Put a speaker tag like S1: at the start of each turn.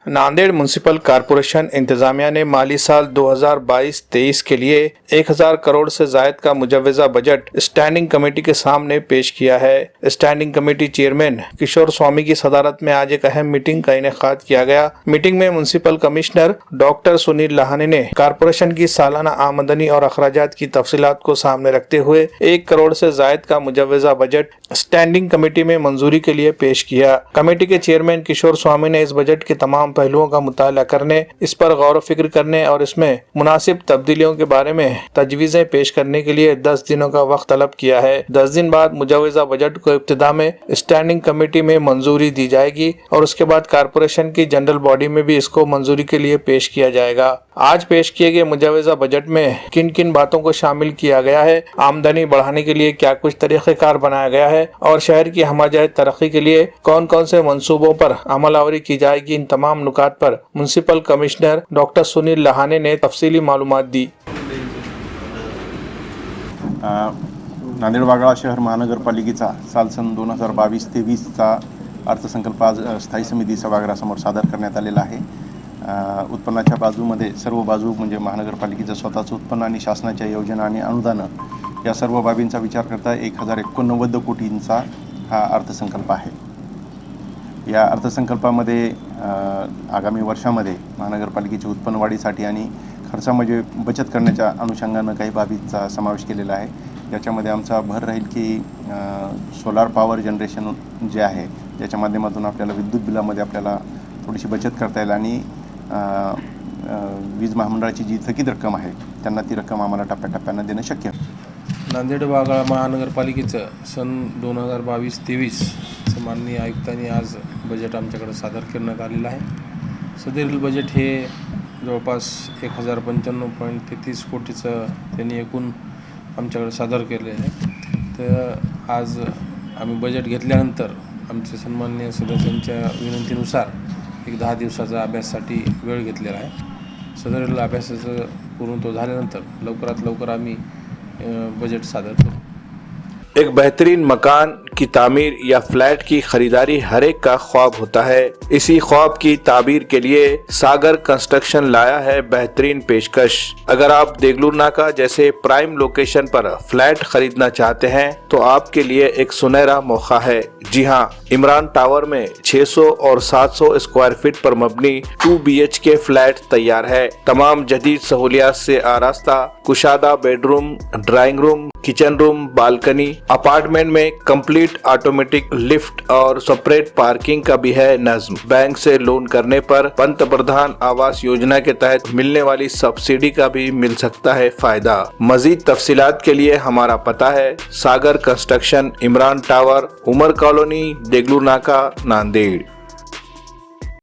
S1: Nanded municipal corporation इंतजामिया ने माली साल 2022-23 के लिए 1000 करोड़ से जायद का मुजव्वजा बजट स्टैंडिंग कमेटी के सामने पेश किया है। स्टैंडिंग कमेटी चेयरमैन किशोर स्वामी की सदारत में आज एक अहम मीटिंग का इनेकाद किया गया। मीटिंग में म्युनिसिपल कमिश्नर डॉक्टर सुनील लाहानी ने कॉरपोरेशन की सालाना आमदनी और अखराजात की तफसीलात को सामने रखते हुए 1 करोड़ से जायद का मुजव्वजा बजट स्टैंडिंग कमेटी में मंजूरी के लिए पेश किया। कमेटी के चेयरमैन किशोर स्वामी ने इस बजट के तमाम पहलुओं का मुताला करने, इस पर गौर व फिक्र करने और इसमें मुनासिब तब्दीलियों के बारे में तजवीज़ें पेश करने के लिए 10 दिनों का वक्त तलब किया है। 10 दिन बाद मुजव्वजा बजट को इब्तिदा में स्टैंडिंग कमेटी में मंजूरी दी जाएगी और उसके बाद कॉरपोरेशन की जनरल बॉडी में भी इसको मंजूरी के लिए पेश किया जाएगा। आज पेश किए गए मुजव्वजा बजट में किन किन बातों को शामिल किया गया है, आमदनी बढ़ाने के लिए क्या कुछ तरीक़ेकार बनाया गया है और शहर की हमाजायत तरक्की के लिए कौन कौन से मंसूबों पर अमलावरी की जाएगी, इन तमाम नुकात पर म्युनिसिपल कमिश्नर डॉक्टर सुनील लाहानी ने तफसीली मालूमात दी।
S2: नांदेड वाघाळा शहर महानगरपालिकेचा साल सन 2022-23चा अर्थसंकल्प आज स्थायी समिती सभागृहासमोर सादर करण्यात आलेला आहे। उत्पन्नाच्या बाजूमध्ये सर्व बाजू म्हणजे महानगरपालिकेचं स्वतःचं उत्पन्न आणि शासनाच्या योजना आणि अनुदानं या सर्व बाबींचा विचार करता 1089 कोटींचा हा अर्थसंकल्प आहे। या अर्थसंकल्पामध्ये आगामी वर्षामध्ये महानगरपालिकेच्या उत्पन्नवाढीसाठी आणि खर्चामध्ये बचत करण्याच्या अनुषंगानं काही बाबींचा समावेश केलेला आहे। याच्यामध्ये आमचा भर राहील की सोलार पॉवर जनरेशन जे आहे याच्या माध्यमातून आपल्याला विद्युत बिलामध्ये आपल्याला थोडीशी बचत करता येईल आणि वीज महामंडळाची जी थकीत रक्कम आहे त्यांना ती रक्कम आम्हाला टप्प्याटप्प्यानं देणं शक्य आहे।
S3: नांदेड वाघाळा महानगरपालिकेचं सन 2022-23 माननीय आयुक्तांनी आज बजेट आमच्याकडे सादर करण्यात आलेलं आहे। सदरील बजेट हे जवळपास 1095.33 कोटीचं त्यांनी एकूण आमच्याकडे सादर केले आहे। तर आज आम्ही बजेट घेतल्यानंतर आमच्या सन्माननीय सदस्यांच्या विनंतीनुसार एक 10 दिवसाचा अभ्यासासाठी वेळ घेतलेला आहे। सदरील अभ्यासाचं पूर्णत्व झाल्यानंतर लवकरात लवकर आम्ही बजट सादर करू।
S1: एक बेहतरीन मकान की तामीर या फ्लैट की खरीदारी हर एक का ख्वाब होता है। इसी ख्वाब की ताबीर के लिए सागर कंस्ट्रक्शन लाया है बेहतरीन पेशकश। अगर आप देगलूर नाका जैसे प्राइम लोकेशन पर फ्लैट खरीदना चाहते हैं तो आपके लिए एक सुनहरा मौका है। जी हाँ, इमरान टावर में 600 और 700 स्क्वायर फीट पर मबनी 2 BHK फ्लैट तैयार है। तमाम जदीद सहूलियात से आरास्ता, कुशादा bedroom, drawing room, kitchen room, balcony, apartment में कंप्लीट ऑटोमेटिक लिफ्ट और सेपरेट पार्किंग का भी है नज्म। बैंक से लोन करने पर पंत प्रधान आवास योजना के तहत मिलने वाली सब्सिडी का भी मिल सकता है फायदा। मजीद तफसीलात के लिए हमारा पता है सागर कंस्ट्रक्शन, इमरान टावर, उमर कॉलोनी, देगलूर नाका, नांदेड़।